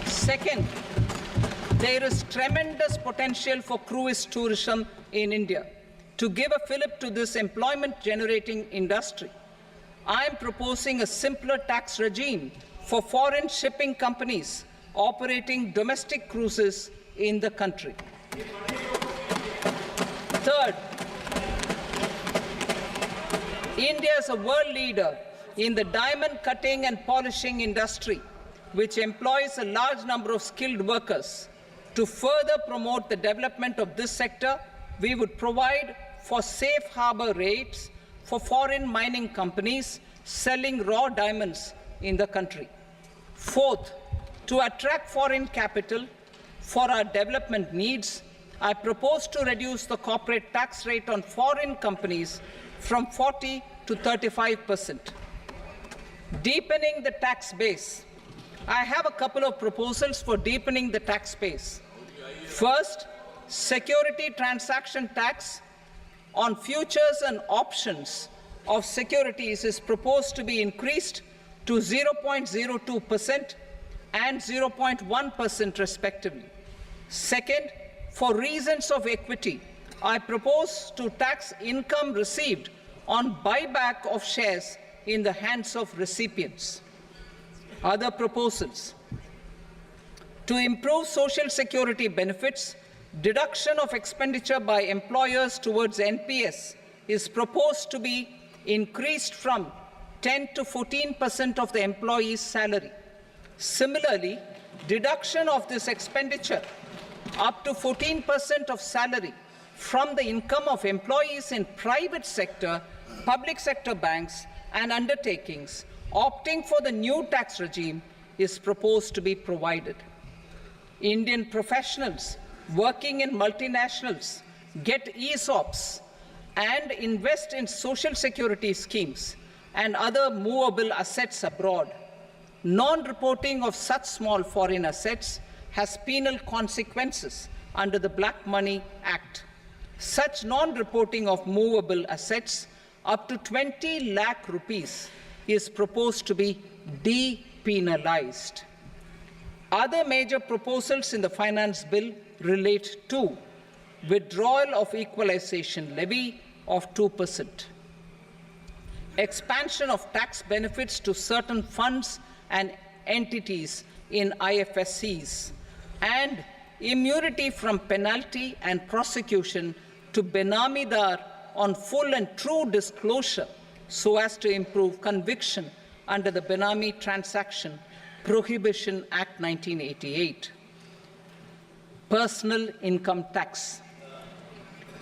Second, there is tremendous potential for cruise tourism in India. To give a fillip to this employment-generating industry, I am proposing a simpler tax regime for foreign shipping companies operating domestic cruises in the country. Third, India is a world leader in the diamond cutting and polishing industry, which employs a large number of skilled workers. To further promote the development of this sector, we would provide for safe harbor rates for foreign mining companies selling raw diamonds in the country. Fourth, to attract foreign capital for our development needs, I propose to reduce the corporate tax rate on foreign companies from 40 to 35%. Deepening the tax base. I have a couple of proposals for deepening the tax base. First, security transaction tax on futures and options of securities is proposed to be increased to 0.02% and 0.1% respectively. Second, for reasons of equity, I propose to tax income received on buyback of shares in the hands of recipients. Other proposals: to improve social security benefits, deduction of expenditure by employers towards NPS is proposed to be increased from 10 to 14% of the employee's salary. Similarly, deduction of this expenditure up to 14% of salary from the income of employees in private sector, public sector banks and undertakings opting for the new tax regime is proposed to be provided. Indian professionals working in multinationals get ESOPs and invest in social security schemes and other movable assets abroad. Non-reporting of such small foreign assets has penal consequences under the Black Money Act. Such non-reporting of movable assets up to 20 lakh rupees is proposed to be depenalized. Other major proposals in the finance bill relate to withdrawal of equalization levy of 2%, expansion of tax benefits to certain funds and entities in IFSCs, and immunity from penalty and prosecution to Benamidar on full and true disclosure so as to improve conviction under the Benami Transaction Prohibition Act 1988. Personal income tax.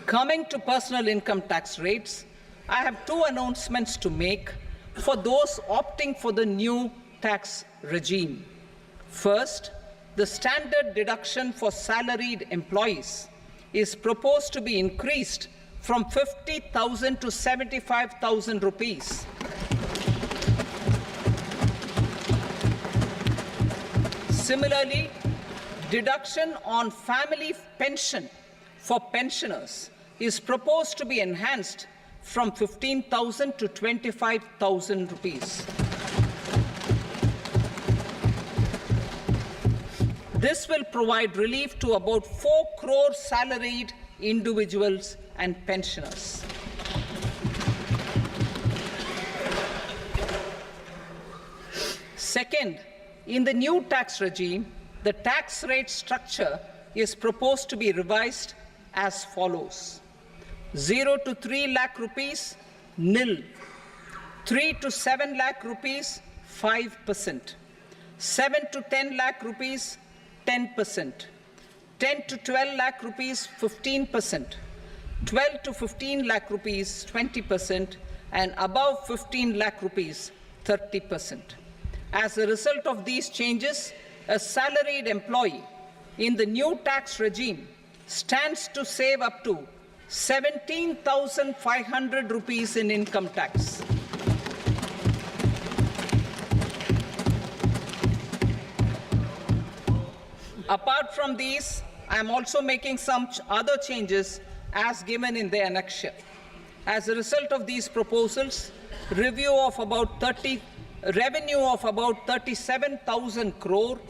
Coming to personal income tax rates, I have two announcements to make for those opting for the new tax regime. First, the standard deduction for salaried employees is proposed to be increased from 50,000 to 75,000 rupees. Similarly, deduction on family pension for pensioners is proposed to be enhanced from 15,000 to 25,000 rupees. This will provide relief to about 4 crore salaried individuals and pensioners. Second, in the new tax regime, the tax rate structure is proposed to be revised as follows: 0 to 3 lakh rupees, nil; 3 to 7 lakh rupees, 5%; 7 to 10 lakh rupees, 10%; 10 to 12 lakh rupees, 15%; 12 to 15 lakh rupees, 20%; and above 15 lakh rupees, 30%. As a result of these changes, a salaried employee in the new tax regime stands to save up to 17,500 rupees in income tax. Apart from these, I am also making some other changes as given in the annexure. As a result of these proposals, revenue of about 37,000 crore,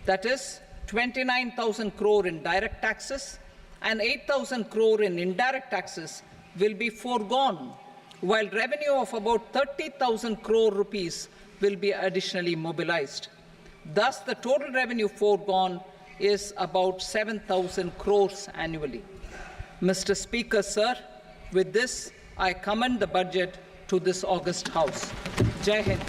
that is 29,000 crore in direct taxes and 8,000 crore in indirect taxes, will be foregone, while revenue of about 30,000 crore rupees will be additionally mobilized. Thus, the total revenue foregone is about 7,000 crores annually. Mr. Speaker, sir, with this, I commend the budget to this august House. Jai Hind.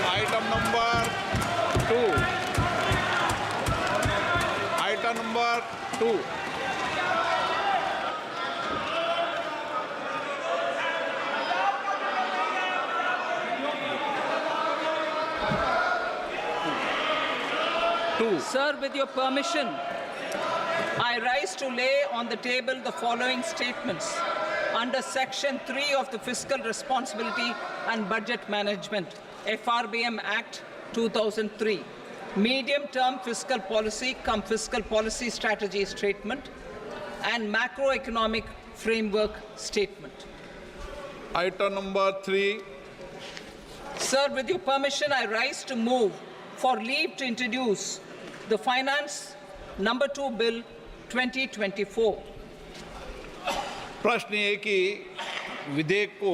Item number 2. Item number 2. Sir, with your permission, I rise to lay on the table the following statements under Section 3 of the Fiscal Responsibility and Budget Management, FRBM Act 2003, Medium-Term Fiscal Policy cum Fiscal Policy Strategy Statement and Macroeconomic Framework Statement. Item number 3. Sir, with your permission, I rise to move for leave to introduce the Finance Number 2 Bill 2024. प्रश्न ये कि विधेयक को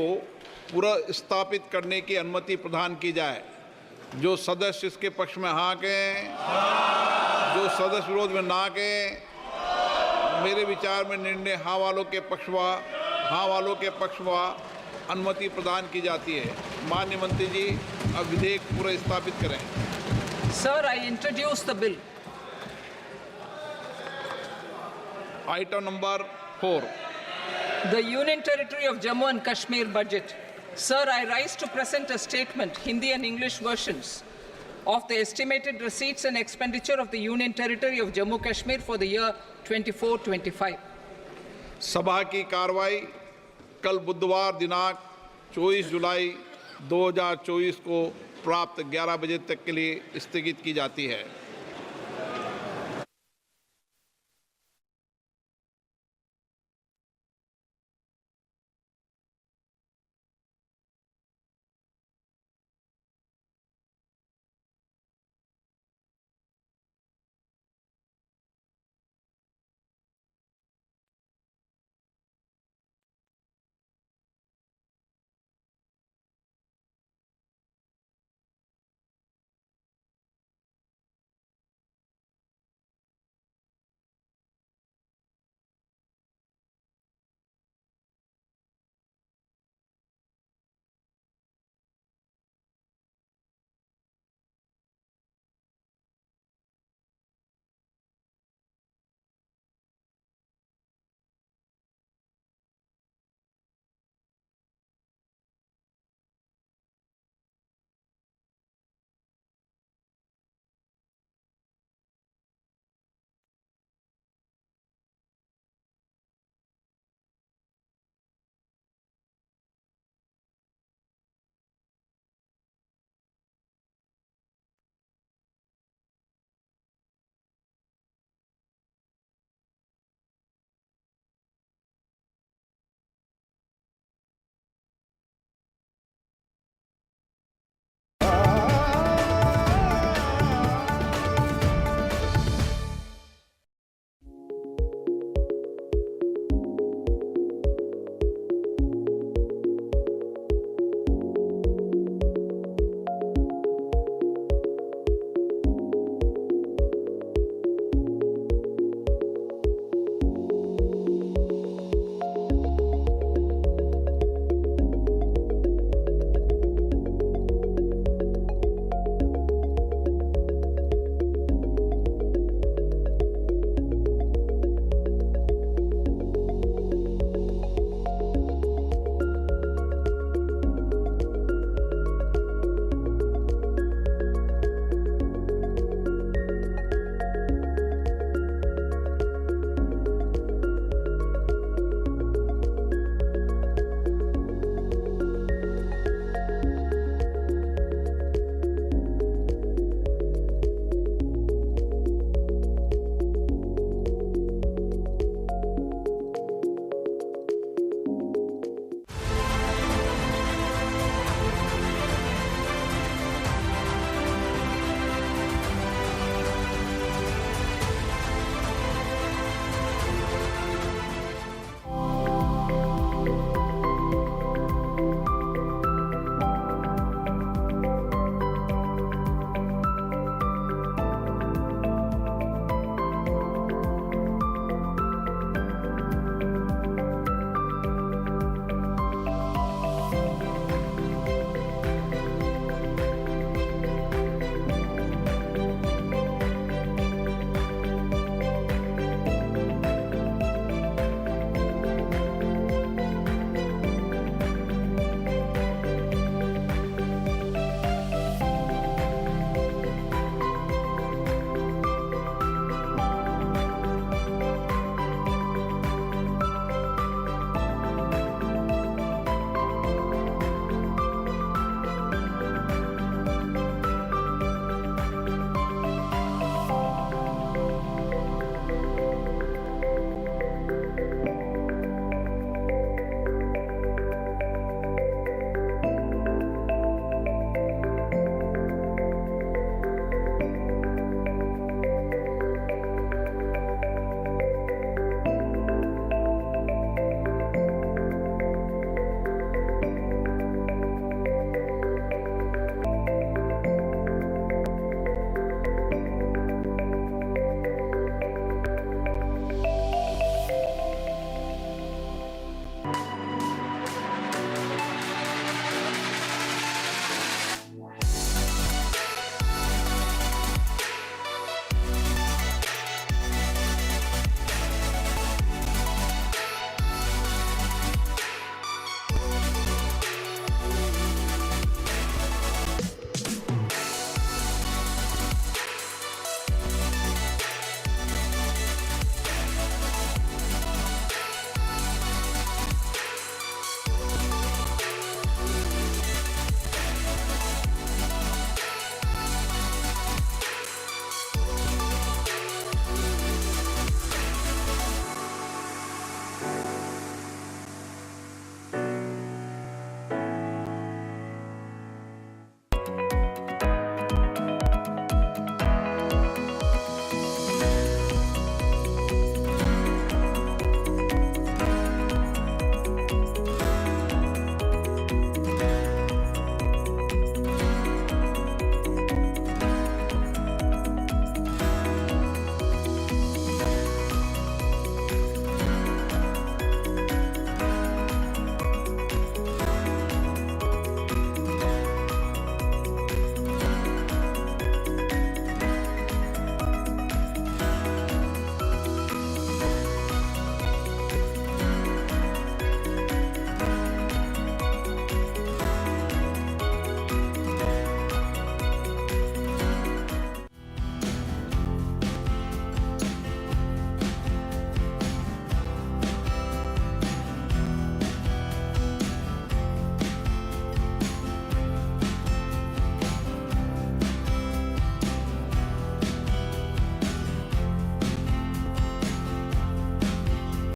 पुनर्स्थापित करने की अनुमति प्रदान की जाए। जो सदस्य इसके पक्ष में हाँ कहें, जो सदस्य विरोध में ना कहें। मेरे विचार में निर्णय हाँ वालों के पक्ष में अनुमति प्रदान की जाती है। माननीय मंत्री जी, अब विधेयक पुनर्स्थापित करें। Sir, I introduce the bill. Item number 4. The Union Territory of Jammu and Kashmir budget. Sir, I rise to present a statement, Hindi and English versions, of the estimated receipts and expenditure of the Union Territory of Jammu and Kashmir for the year 24-25. सभा की कार्रवाई कल बुधवार दिनांक 24 जुलाई 2024 को प्राप्त 11 बजे तक के लिए स्थगित की जाती है।